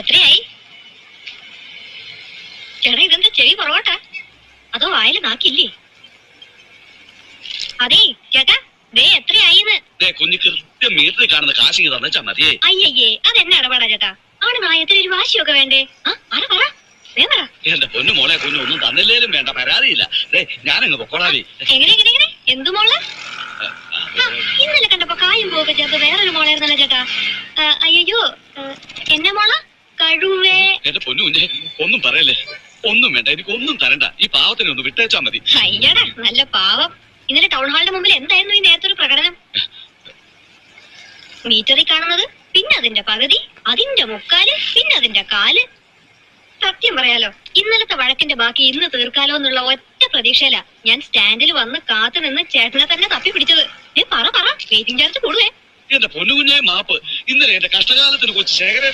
എത്രയായി? ചേട്ടാ ഇതെന്താ ചെവി പുറകോട്ടാ? അതോ വായിൽ നാക്കില്ലേ? അതേ ചേട്ടാ, ദേ എത്രയായിന്ന്? കുഞ്ഞു കൃത്യം മീറ്ററിൽ കാണുന്ന കാശ് തന്നെച്ചാ മതിയേ. അയ്യയ്യേ, അതെന്നെ ഇടപാടാ ചേട്ടാ. ആണുങ്ങളായത്തിന് ഒരു വാശിയൊക്കെ വേണ്ടേ? എന്റെ പൊന്നു മോളെ, കുഞ്ഞു ഒന്നും തന്നില്ലേലും വേണ്ട, പരാതിയില്ല. ഞാനങ്ങ് പൊക്കോളാവേ. എങ്ങനെ എന്തു മോള്? ഇന്നലെ കണ്ടപ്പോ കായും പോകെ ചേർത്ത് വേറൊരു മോളായിരുന്നല്ലോ ചേട്ടാ. അയ്യോ, എന്നെ മോള കഴിവേ. എന്റെ പൊന്നു കുഞ്ഞെ, ഒന്നും പറയല്ലേ, ഒന്നും വേണ്ട, എനിക്കൊന്നും തരണ്ട. ഈ പാവത്തിനെ ഒന്ന് വിട്ടേച്ചാ മതി. അയ്യടാ, നല്ല പാവം. ഇന്നലെ ടൗൺ ഹാളിന്റെ മുമ്പിൽ എന്തായിരുന്നു ഈ നേരത്തെ ഒരു പ്രകടനം? മീറ്ററിൽ കാണുന്നത്, പിന്നെ അതിന്റെ പകുതി, അതിന്റെ മുക്കാല്, പിന്നെ അതിന്റെ കാല്. സത്യം പറയാലോ, ഇന്നലത്തെ വഴക്കിന്റെ ബാക്കി ഇന്ന് തീർക്കാലോ എന്നുള്ള ഒറ്റ പ്രതീക്ഷയില ഞാൻ സ്റ്റാൻഡിൽ വന്ന് കാത്തു നിന്ന് ചേട്ടനെ തന്നെ തപ്പി പിടിച്ചത്. പറ വെയിറ്റിംഗ് ചാർജ് കൂടുവേ. എന്റെ പൊന്നു കുഞ്ഞെ, മാപ്പ്. ഇന്നലെ എന്റെ കഷ്ടകാലത്തിന് കൊച്ചു ശേഖരൻ